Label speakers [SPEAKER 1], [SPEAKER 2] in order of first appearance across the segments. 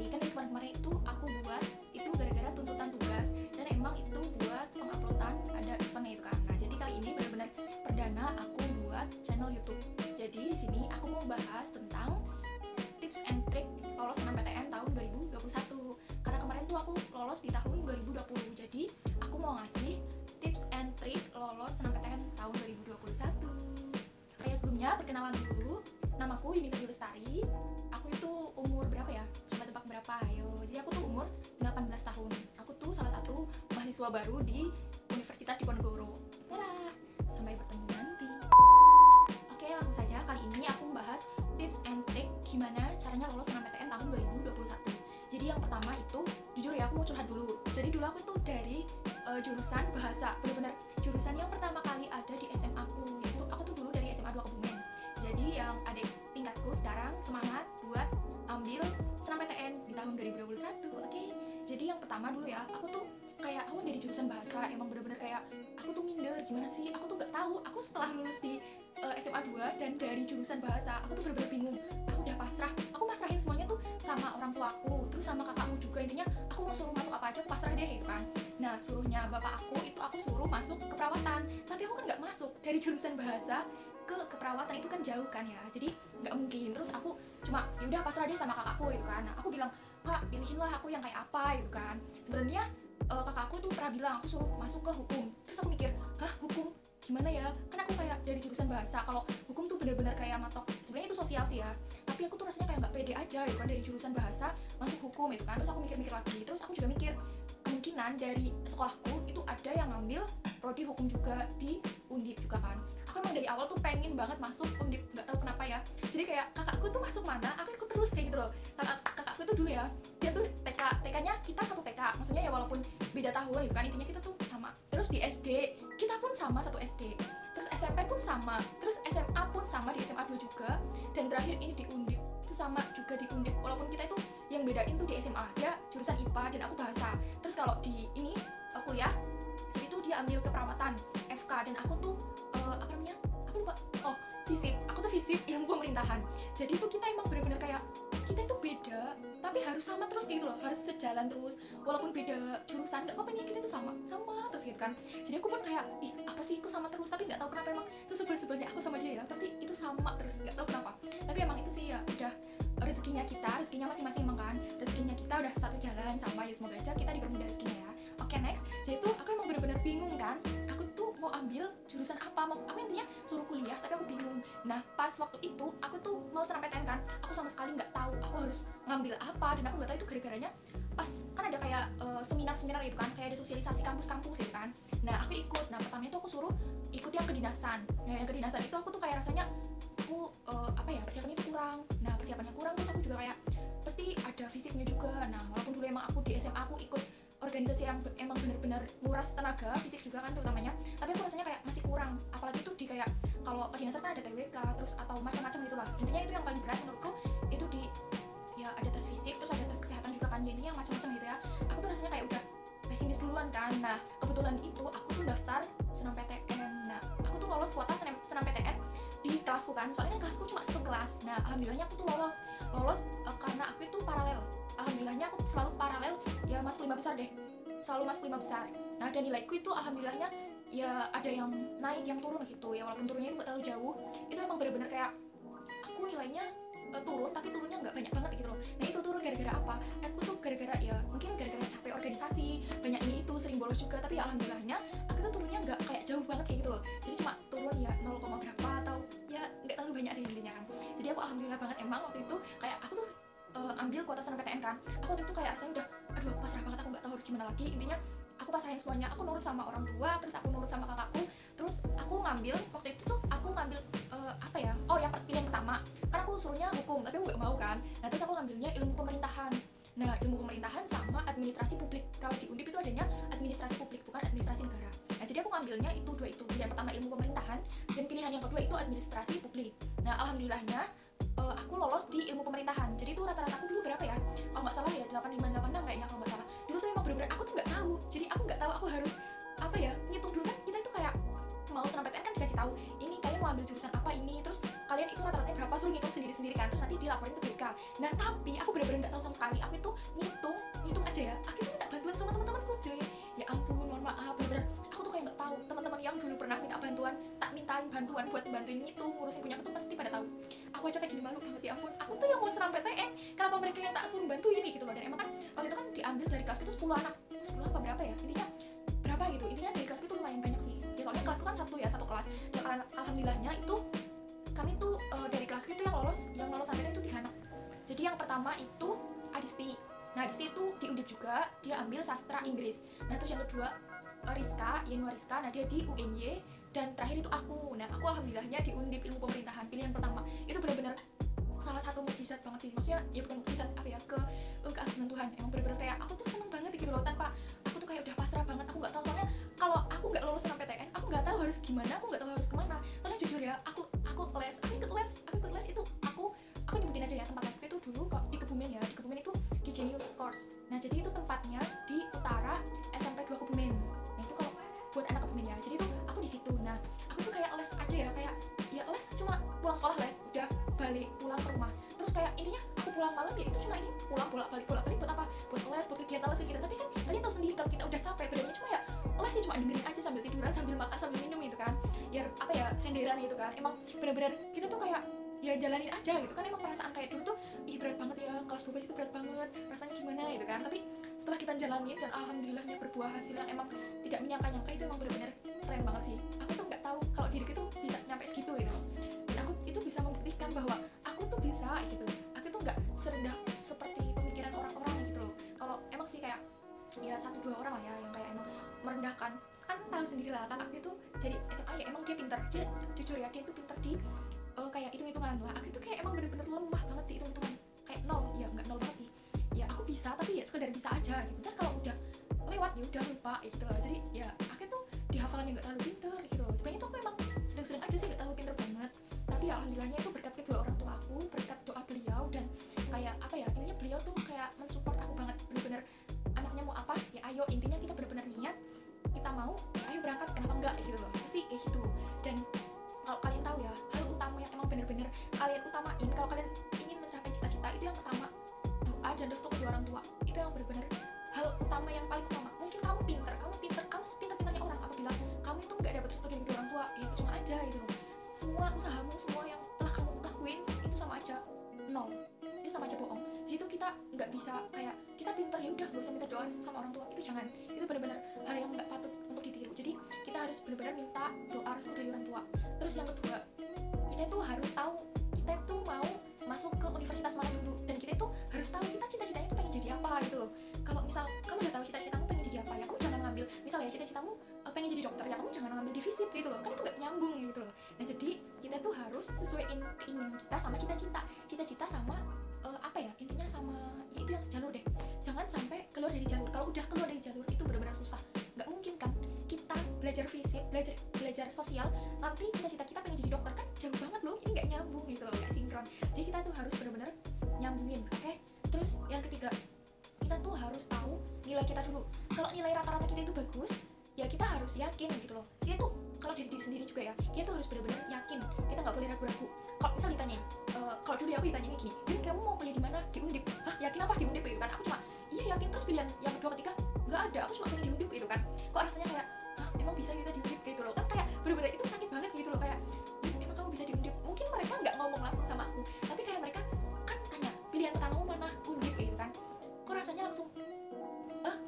[SPEAKER 1] kan dari kemarin-kemarin itu aku buat itu gara-gara tuntutan tugas, dan emang itu buat penguploadan ada eventnya itu kan. Nah jadi kali ini benar-benar perdana aku buat channel YouTube. Jadi di sini aku mau bahas tentang tips and trick lolos SNMPTN tahun 2021. Karena kemarin tuh aku lolos di tahun 2020. Jadi aku mau ngasih tips and trick lolos SNMPTN tahun 2021. Kayak sebelumnya perkenalan dulu. Namaku Yunita Lestari. Aku itu umur berapa ya? Coba tebak berapa? Ayo. Jadi aku tuh umur 18 tahun. Aku tuh salah satu mahasiswa baru di Universitas Diponegoro. Dadah. Sampai bertemu nanti. Oke, langsung saja. Kali ini aku membahas tips and trick gimana caranya lolos SNMPTN tahun 2021. Jadi yang pertama itu, jujur ya aku mau curhat dulu. Jadi dulu aku tuh dari jurusan bahasa, bener-bener jurusan yang pertama kali ada di SMA aku. Yaitu aku tuh dulu dari SMA 2 Kebumen. Jadi yang adik tingkatku sekarang semangat buat ambil SNMPTN di tahun 2021. Oke. Jadi yang pertama dulu ya, aku tuh kayak aku dari jurusan bahasa, emang bener-bener kayak aku tuh minder, gimana sih? Aku tuh nggak tahu. Aku setelah lulus di SMA 2 dan dari jurusan bahasa, aku tuh bener-bener bingung. Aku udah pasrah. Aku masrahin semuanya tuh sama orang tuaku, terus sama kakakku juga. Intinya aku mau suruh masuk apa aja, aku pasrah deh gitu kan. Nah, suruhnya bapak aku itu aku suruh masuk keperawatan. Tapi aku kan nggak masuk dari jurusan bahasa ke keperawatan, itu kan jauh kan ya. Jadi nggak mungkin. Terus aku cuma ya udah pasrah deh sama kakakku gitu kan. Nah, aku bilang, "Kak, pilihinlah aku yang kayak apa?" gitu kan. Sebenarnya kakakku tuh pernah bilang aku suruh masuk ke hukum. Terus aku mikir, "Hah, hukum? Gimana ya? Kan aku kayak dari jurusan bahasa. Kalau hukum tuh bener-bener kayak matok. Sebenarnya itu sosial sih ya. Tapi aku tuh rasanya kayak nggak pede aja gitu kan, dari jurusan bahasa masuk hukum itu kan." Terus aku mikir-mikir lagi. Terus aku juga mikir, kemungkinan dari sekolahku itu ada yang ngambil prodi hukum juga di Undip juga kan. Aku emang dari awal tuh pengen banget masuk Undip, nggak tahu kenapa ya. Jadi kayak kakakku tuh masuk mana, aku ikut terus kayak gitu loh. Kakakku tuh dulu ya, dia tuh TK-nya kita satu TK, maksudnya ya walaupun beda tahun gitu kan, intinya kita tuh sama. Terus di SD kita pun sama satu SD, terus SMP pun sama, terus SMA pun sama, di SMA 2 juga, dan terakhir ini di Undip itu sama juga di Undip. Walaupun kita itu yang bedain tuh di SMA, dia jurusan IPA dan aku bahasa. Terus kalau di ini kuliah, jadi tuh dia ambil keperawatan FK, dan aku tuh apa namanya, aku lupa, FISIP, aku tuh FISIP ilmu pemerintahan. Jadi tuh kita emang bener-bener kayak kita itu beda tapi harus sama terus gitu loh, harus sejalan terus walaupun beda jurusan, nggak apa-apa nih, kita itu sama terus gitu kan. Jadi aku pun kayak, ih apa sih kok sama terus, tapi nggak tahu kenapa emang sesebel-sebelnya aku sama dia ya, pasti itu sama terus, nggak tahu kenapa. Tapi emang itu sih ya udah rezekinya kita, rezekinya masing-masing emang kan, rezekinya kita udah satu jalan sama ya, semoga aja kita dipermudah rezekinya ya. Oke, next. Jadi tuh aku emang bener-bener bingung kan, aku tuh mau ambil jurusan apa, aku intinya suruh kuliah tapi aku bingung. Nah pas waktu itu aku tuh mau SNMPTN kan, aku sama sekali nggak tahu aku harus ngambil apa, dan aku nggak tahu itu gara-garanya pas kan ada kayak seminar-seminar gitu kan, kayak ada sosialisasi kampus-kampus gitu kan. Nah aku ikut. Nah pertamanya tuh aku suruh ikut yang kedinasan. Nah yang kedinasan itu aku tuh kayak rasanya aku apa ya, persiapannya itu kurang. Nah persiapannya kurang, terus aku juga kayak pasti ada fisiknya juga. Nah walaupun dulu emang aku di SMA aku ikut organisasi yang emang bener-bener nguras tenaga fisik juga kan terutamanya, tapi aku rasanya kayak masih kurang. Apalagi tuh di kayak kalau kedinasan kan ada TWK terus atau macam-macam gitulah. Intinya itu yang paling berat menurutku, itu di ya ada tes fisik, terus ada tes kesehatan juga kan, jadi yang macam-macam gitu ya. Aku tuh rasanya kayak udah pesimis duluan kan. Nah kebetulan itu aku tuh daftar SNMPTN. Nah aku tuh lolos kuota SNMPTN di kelasku kan, soalnya kan kelasku cuma satu kelas. Nah alhamdulillahnya aku tuh lolos karena aku itu paralel. Alhamdulillahnya aku selalu paralel ya, masuk 5 besar deh, selalu masuk 5 besar. Nah dan nilaiku itu alhamdulillahnya ya ada yang naik yang turun gitu ya, walaupun turunnya itu gak terlalu jauh. Itu emang bener-bener kayak aku nilainya turun tapi turunnya nggak banyak banget gitu loh. Nah itu turun gara-gara apa? Aku tuh gara-gara ya mungkin gara-gara capek organisasi, banyak ini itu, sering bolos juga. Tapi alhamdulillahnya aku tuh turunnya nggak kayak jauh banget kayak gitu loh. Jadi cuma turun ya 0, berapa atau ya nggak terlalu banyak deh intinya kan. Jadi aku alhamdulillah banget emang waktu itu kayak aku tuh ambil kuota SNMPTN kan. Aku waktu itu kayak rasanya udah aduh pasrah banget, aku nggak tahu harus gimana lagi. Intinya aku pasrahin semuanya, aku nurut sama orang tua, terus aku nurut sama kakakku. Terus aku ngambil waktu itu tuh aku ngambil apa ya, yang pilihan pertama kan aku suruhnya hukum tapi aku nggak mau kan. Nah terus aku ngambilnya ilmu pemerintahan. Nah ilmu pemerintahan sama administrasi publik. Kalau di Undip itu adanya administrasi publik, bukan administrasi negara. Nah jadi aku ngambilnya itu dua itu, pilihan pertama ilmu pemerintahan dan pilihan yang kedua itu administrasi publik. Nah alhamdulillahnya aku lolos di ilmu pemerintahan. Jadi itu rata-rata aku dulu berapa ya, kalau nggak salah ya 85, 86 kayaknya kalau nggak salah. Dulu tuh emang bener-bener aku tuh nggak tahu, jadi aku nggak tahu aku harus apa ya, ngitung dulu kan. Kita itu kayak mau SNMPTN kan dikasih tahu ini kalian mau ambil jurusan apa ini, terus kalian itu rata-ratanya berapa, suruh ngitung sendiri-sendiri kan, terus nanti dilaporin ke BK. Nah tapi aku bener-bener nggak tahu sama sama sekali. Aku itu ngitung aja ya, aku itu minta bantuan sama teman-temanku cuy. Ya ampun, mohon maaf, bener-bener aku tuh kayak nggak tahu. Teman-teman yang dulu pernah minta bantuan, tak mintain bantuan buat bantuin ngitung ngurusin punya aku tuh pasti pada tahu. Aku aja kayak gini malu banget, ya ampun. Aku tuh yang mau serang PTN, kenapa mereka yang tak suruh bantuin gitu loh. Dan emang kan waktu itu kan diambil dari kelas itu 10 anak, 10 apa berapa ya, intinya berapa gitu. Intinya dari kelasku itu lumayan banyak sih ya, soalnya kelasku kan satu kelas. Dan alhamdulillahnya itu kami tuh dari kelasku itu yang lolos sampai itu 3 anak. Jadi yang pertama itu Adisti. Nah Adisti itu di Undip juga, dia ambil sastra Inggris. Nah terus yang kedua Rizka, Yenua Rizka, nah dia di UNY. Dan terakhir itu aku. Nah aku alhamdulillahnya di Undip Ilmu Pemerintahan, pilihan pertama. Itu benar-benar salah satu mukjizat banget sih. Maksudnya ya bukan mukjizat apa ya, keagungan Tuhan. Emang benar-benar kayak aku tuh seneng banget gitu loh, tanpa aku tuh kayak udah pasrah banget. Aku nggak tahu, soalnya kalau aku nggak lulus sama PTN, aku nggak tahu harus gimana, aku nggak tahu harus kemana. Soalnya jujur ya, aku ikut les itu aku nyebutin aja ya tempat lesku itu dulu kok di Kebumen ya. Di Kebumen itu di Genius Course. Nah jadi itu tempatnya di utara SMP 2 Kebumen. Nah itu kalau buat anak Kebumen ya. Jadi itu aku di situ. Nah aku tuh kayak les aja ya, kayak ya les cuma pulang sekolah les, udah balik pulang ke rumah. Terus kayak intinya aku pulang malam ya itu cuma ini pulang bolak-balik buat apa? Buat les, buat kegiatan les kegiatan. Tapi kan kalian tahu sendiri kalau kita udah capek badannya, cuma ya les ya cuma dengerin aja sambil tiduran, sambil makan, sambil minum gitu kan. Ya apa ya, senderan gitu kan. Emang benar-benar kita tuh kayak ya jalanin aja gitu kan. Emang perasaan kayak dulu tuh ih berat banget ya, kelas 12 itu berat banget, rasanya gimana gitu kan. Tapi setelah kita jalanin dan alhamdulillahnya berbuah hasil yang emang tidak menyangka-nyangka, itu emang benar-benar keren banget sih. Aku tuh nggak tahu kalau diriku tuh bisa nyampe segitu gitu. Dan aku itu bisa membuktikan bahwa aku tuh bisa gitu. Aku tuh nggak serendah seperti pemikiran orang-orang gitu loh. Kalau emang sih kayak ya 1-2 orang lah ya yang kayak emang merendahkan. Kan tahu sendiri lah, kakakku itu dari SMA ya emang dia pintar, dia jujur ya, dia tuh pintar di kayak hitung-hitungan lah. Aku tuh kayak emang bener-bener lemah banget di hitung-hitungan, kayak nol, ya nggak nol banget sih ya, aku bisa tapi ya sekedar bisa aja gitu. Ntar kalau udah lewat ya udah lupa gitu loh. Jadi ya aku tuh di hafalannya nggak terlalu pinter gitu loh. Sebenarnya tuh aku emang sedang-sedang aja sih, nggak terlalu pinter banget. Tapi ya alhamdulillahnya itu berkat kedua orang tua aku, berkat doa beliau, dan kayak apa ya, intinya beliau tuh kayak mensupport aku banget. Bener-bener anaknya mau apa ya ayo, intinya kita bener-bener niat, kita mau ya ayo berangkat, kenapa enggak gitu loh, pasti kayak gitu. Dan kalau kalian tahu ya, hal utama yang emang bener-bener kalian utamain kalau kalian ingin mencapai cita-cita itu yang pertama doa dan restu kedua orang tua. Itu yang bener-bener hal utama, yang paling utama. Mungkin kamu pinter, kamu sepintar-pintarnya orang, apabila kamu itu nggak dapat restu dari kedua orang tua, ya cuma aja gitu loh. Semua usahamu, semua yang telah kamu lakuin itu sama aja nol, itu sama aja bohong. Jadi itu kita nggak bisa kayak kita pinter ya udah gak usah minta doa restu sama orang tua, itu jangan. Itu benar-benar hal yang nggak patut untuk ditiru. Jadi kita harus benar-benar minta doa restu dari orang tua. Terus yang kedua, kita tuh harus tahu kita tuh mau masuk ke universitas mana dulu, dan kita tuh harus tahu kita cita-citanya tuh pengen jadi apa gitu loh. Kalau misal kamu udah tahu cita-citamu pengen jadi apa ya, kamu jangan ngambil misal ya cita-citamu pengen jadi dokter ya, kamu jangan ngambil di FISIP gitu loh, kan itu nggak nyambung gitu loh. Nah jadi kita tuh harus sesuaiin keinginan kita sama cita-cita sama apa ya, intinya sama ya itu yang sejalur deh. Jangan sampai keluar dari jalur. Kalau udah keluar dari jalur itu benar-benar susah, nggak mungkin kan kita belajar FISIP, belajar sosial, nanti cita-cita kita pengen jadi dokter, kan jauh banget loh, ini nggak nyambung gitu loh, nggak sinkron. Jadi kita tuh harus benar-benar nyambungin, oke? Terus yang ketiga, kita tuh harus tahu nilai kita dulu. Kalau nilai rata-rata kita itu bagus, ya kita harus yakin gitu loh. Kita tuh kalau dari diri sendiri juga ya, kita tuh harus benar-benar yakin. Kita nggak boleh ragu-ragu. Kalau misal ditanyain, kalau dulu ya aku ditanyain gini, Din kamu mau kuliah di mana? Di Undip. Hah, yakin apa di Undip gitu kan? Aku cuma iya yakin. Terus pilihan yang kedua ketiga nggak ada, aku cuma pengen di Undip gitu kan. Kok rasanya kayak emang bisa kita di Undip gitu loh, kan kayak bener-bener itu sakit banget gitu loh. Kayak emang kamu bisa di Undip. Mungkin mereka nggak ngomong langsung sama aku, tapi kayak mereka kan tanya pilihan pertamamu mana, Undip gitu kan. Kok rasanya langsung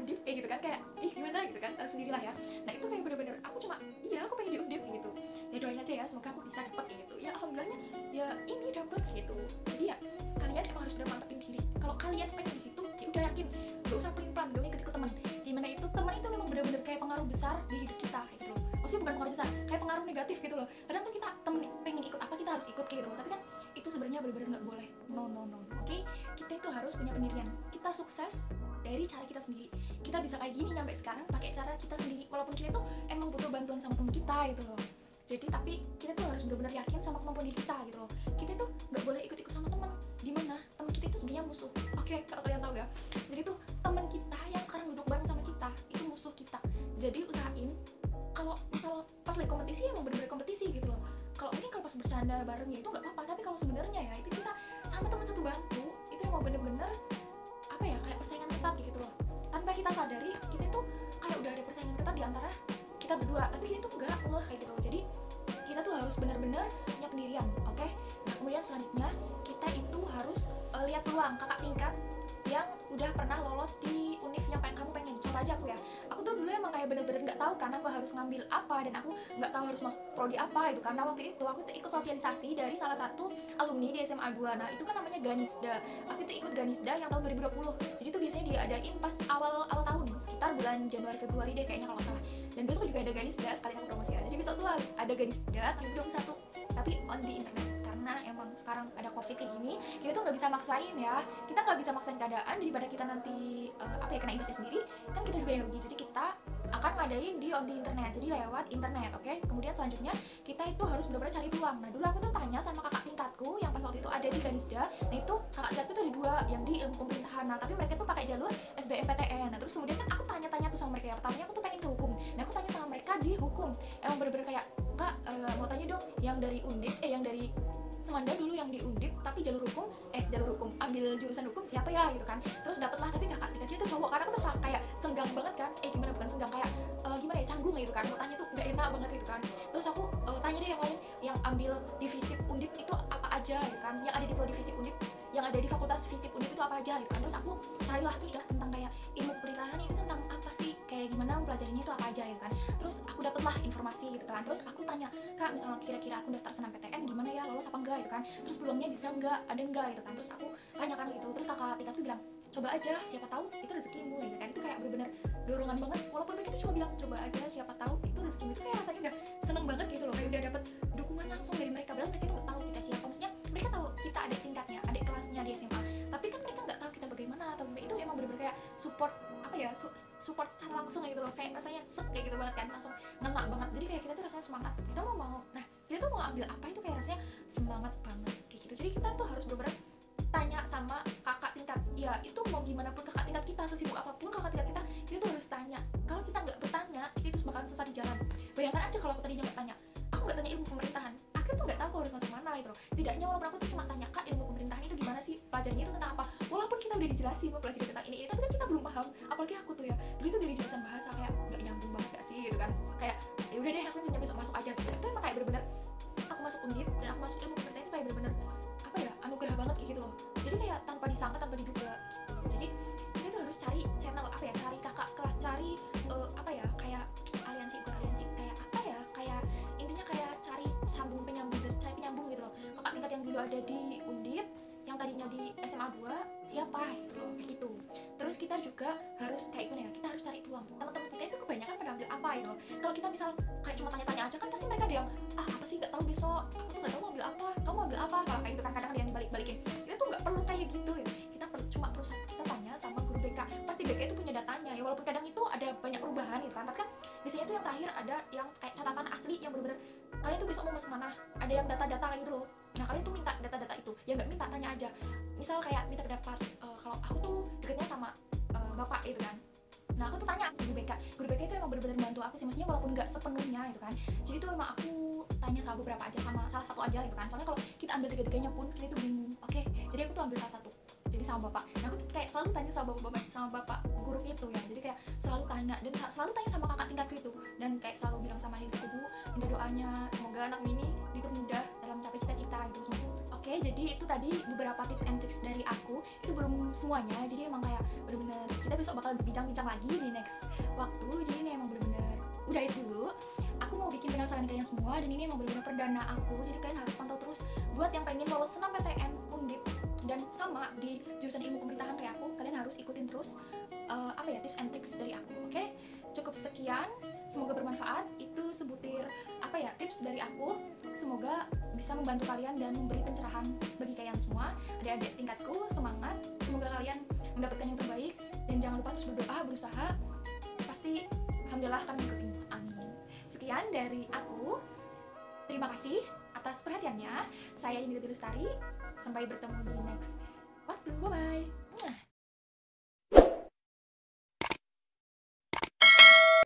[SPEAKER 1] Undip kayak gitu kan, kayak gimana gitu kan, tahu sendirilah ya. Nah itu kayak bener-bener aku cuma iya aku pengen di Undip gitu. Ya doain aja ya, semoga aku bisa dapet kayak gitu. Ya alhamdulillahnya ya ini dapet gitu. Jadi ya kalian emang harus bener mantapin diri. Kalau kalian pengen di situ ya udah yakin, gak usah pelin-pelan, gak usah ikut teman. Dimana itu teman itu memang bener-bener kayak pengaruh besar di hidup kita gitu loh. Maksudnya bukan pengaruh besar, kayak pengaruh negatif gitu loh. Kadang tuh kita temen pengen ikut apa kita harus ikut kayak gitu loh. Tapi kan itu sebenarnya bener-bener nggak boleh. No. Oke? Kita itu harus punya pendirian. Kita sukses dari cara kita sendiri. Kita bisa kayak gini nyampe sekarang pakai cara kita sendiri, walaupun kita tuh emang butuh bantuan sama teman kita gitu loh. Jadi tapi kita tuh harus benar-benar yakin sama kemampuan diri kita gitu loh. Kita tuh nggak boleh ikut-ikut sama teman. Di mana teman kita itu sebenarnya musuh. Oke, kalau kalian tahu ya. Jadi tuh teman kita yang sekarang duduk bareng sama kita itu musuh kita. Jadi usahain kalau misal pas lagi kompetisi emang benar-benar kompetisi gitu loh. Kalau mungkin kalau pas bercanda bareng ya itu nggak apa-apa, tapi kalau sebenarnya ya itu kita sama teman satu bangku itu emang benar-benar kita sadari kita tuh kayak udah ada persaingan ketat di antara kita berdua, tapi kita tuh enggak kayak gitu. Jadi kita tuh harus benar-benar punya pendirian, oke? Nah kemudian selanjutnya kita itu harus lihat peluang kakak tingkat yang udah pernah lolos di univ yang kamu pengen. Contoh aja aku tuh dulu emang kayak bener-bener nggak tahu karena aku harus ngambil apa, dan aku nggak tahu harus masuk prodi apa itu, karena waktu itu aku tuh ikut sosialisasi dari salah satu alumni di SMA 2. Nah itu kan namanya Ganisda. Aku tuh ikut Ganisda yang tahun 2020. Jadi tuh biasanya diadain pas awal tahun, sekitar bulan Januari Februari deh kayaknya kalau nggak salah. Dan besok juga ada Ganisda, sekali aku promosikan. Jadi besok tuh ada Ganisda tahun 2021, tapi on the internet. Karena emang sekarang ada covid kayak gini, kita tuh nggak bisa maksain ya, kita nggak bisa maksain keadaan, daripada kita nanti kena imbasnya sendiri, kan kita juga yang rugi. Jadi kita akan ngadain di on the internet, jadi lewat internet, oke? Kemudian selanjutnya kita itu harus benar-benar cari peluang. Nah dulu aku tuh tanya sama kakak tingkatku yang pas waktu itu ada di Ganisda. Nah itu kakak tingkatku tuh ada 2 yang di ilmu pemerintahan. Nah tapi mereka tuh pakai jalur SBMPTN. Nah terus kemudian kan aku tanya-tanya tuh sama mereka. Yang pertamanya aku tuh pengen ke hukum. Nah aku tanya sama mereka di hukum, emang bener-bener kayak, kak mau tanya dong yang dari Undip, yang dari Semanda dulu yang di Undip tapi jalur hukum ambil jurusan hukum siapa ya gitu kan. Terus dapatlah, tapi kakak tingkatnya tuh cowok. Karena aku tuh kayak senggang banget kan, gimana bukan senggang, kayak gimana ya, canggung gitu kan, mau tanya tuh nggak enak banget gitu kan. Terus aku tanya deh yang lain yang ambil divisi Undip itu apa aja gitu kan, yang ada di prodivisi Undip, yang ada di fakultas fisik Undip itu apa aja gitu kan. Terus aku carilah terus tentang kayak ilmu pemerintahan itu tentang apa sih, kayak gimana mempelajarinya itu apa aja gitu kan. Terus aku dapatlah informasi gitu kan. Terus aku tanya, kak misalnya kira-kira aku daftar SNMPTN gimana ya, lolos apa enggak gitu kan. Terus peluangnya bisa enggak, ada enggak gitu kan. Terus aku tanyakan gitu. Terus kakak tingkat tuh bilang, coba aja siapa tahu itu rezekimu gitu kan. Itu kayak bener-bener dorongan banget, walaupun mereka tuh cuma bilang coba aja siapa tahu itu rezekimu. Itu kayak rasanya udah seneng banget gitu loh, kayak udah dapet dukungan langsung dari mereka. Padahal mereka tuh nggak tahu kita siapa, maksudnya mereka tahu kita adik tingkatnya, adik kelasnya di SMA, tapi kan mereka nggak tahu kita bagaimana. Atau itu emang bener-bener kayak support support secara langsung gitu loh, kayak rasanya kayak gitu banget kan, langsung ngena banget. Jadi kayak kita tuh rasanya semangat, kita mau nah kita tuh mau ambil apa itu kayak rasanya semangat banget kayak gitu. Jadi kita tuh harus bener-bener tanya sama kakak tingkat ya, itu mau gimana pun kakak tingkat kita, sesibuk apapun kakak tingkat kita tuh harus tanya. Kalau kita nggak bertanya, kita tuh bakalan sesat di jalan. Bayangkan aja kalau aku tadinya nggak tanya, aku nggak tanya ilmu pemerintahan, aku tuh nggak tahu aku harus masuk mana gitu loh. Setidaknya walaupun aku tuh cuma tanya, kak ilmu pemerintahan itu gimana sih, pelajarinya itu tentang apa, walaupun kita udah dijelasin mau pelajari tentang ini tapi kan kita belum paham. Apalagi aku tuh ya dulu itu dari jurusan bahasa, kayak nggak nyambung banget gak sih gitu kan, kayak ya udah deh aku punya besok masuk aja gitu. Itu emang kayak bener-bener aku masuk Undip dan aku masuk ilmu pemerintahan itu kayak bener-bener apa ya, anugerah banget kayak gitu loh. Jadi kayak tanpa disangka, tanpa diduga gitu. Jadi kita tuh harus cari channel apa ya, cari kakak kelas, cari apa ya, kayak aliansi, bukan aliansi, kayak apa ya, kayak intinya kayak cari sambung penyambung, jadi cari penyambung gitu loh. Kakak tingkat yang dulu ada di Undip, yang tadinya di SMA 2 siapa gitu loh, kayak gitu. Terus kita juga harus kayak gimana ya, kita harus cari peluang. Teman-teman kita itu kebanyakan pada ambil apa gitu loh. Kalau kita misal kayak cuma tanya-tanya aja kan pasti mereka ada yang apa sih nggak tahu, besok aku tuh nggak tahu mau ambil apa, kamu mau ambil apa, kalau kayak gitu kan kadang ada yang dibalik-balikin. Kita tuh nggak perlu kayak gitu ya. Kita cuma perlu kita tanya sama guru BK, pasti BK itu punya datanya ya, walaupun kadang itu ada banyak perubahan gitu kan, tapi kan biasanya tuh yang terakhir ada yang kayak catatan asli yang bener-bener kalian tuh besok mau masuk mana, ada yang data-data kayak gitu loh. Nah kalian tuh minta data-data itu, ya nggak minta, tanya aja. Misal kayak minta pendapat, kalau aku tuh deketnya sama bapak gitu kan. Nah aku tuh tanya ke guru BK itu emang bener-bener bantu aku sih, maksudnya walaupun nggak sepenuhnya gitu kan. Jadi tuh emang aku tanya sama beberapa aja, sama salah satu aja gitu kan. Soalnya kalau kita ambil tiga-tiganya pun kita tuh bingung. Oke, jadi aku tuh ambil salah satu, jadi sama bapak. Nah aku tuh kayak selalu tanya sama bapak guru itu ya. Jadi kayak selalu tanya, dan selalu tanya sama kakak tingkatku itu, dan kayak selalu bilang sama ibu, minta doanya semoga anak ini dipermudah dalam capai cita-cita gitu semua. Oke, jadi itu tadi beberapa tips and tricks dari aku. Itu belum semuanya, jadi emang kayak bener-bener kita besok bakal berbincang-bincang lagi di next waktu. Jadi ini emang bener-bener udah itu dulu. Aku mau bikin penasaran kalian semua, dan ini emang bener-bener perdana aku. Jadi kalian harus pantau terus buat yang pengen lolos SNMPTN Undip dan sama di jurusan ilmu pemerintahan kayak aku, kalian harus ikutin terus tips and tricks dari aku. Oke, cukup sekian, semoga bermanfaat. Itu sebutir tips dari aku, semoga bisa membantu kalian dan memberi pencerahan bagi kalian semua. Adik-adik tingkatku, semangat, semoga kalian mendapatkan yang terbaik, dan jangan lupa terus berdoa, berusaha, pasti alhamdulillah akan mengikutimu, amin. Sekian dari aku, terima kasih atas perhatiannya. Saya Yunita Lestari, sampai bertemu di next waktu, bye bye.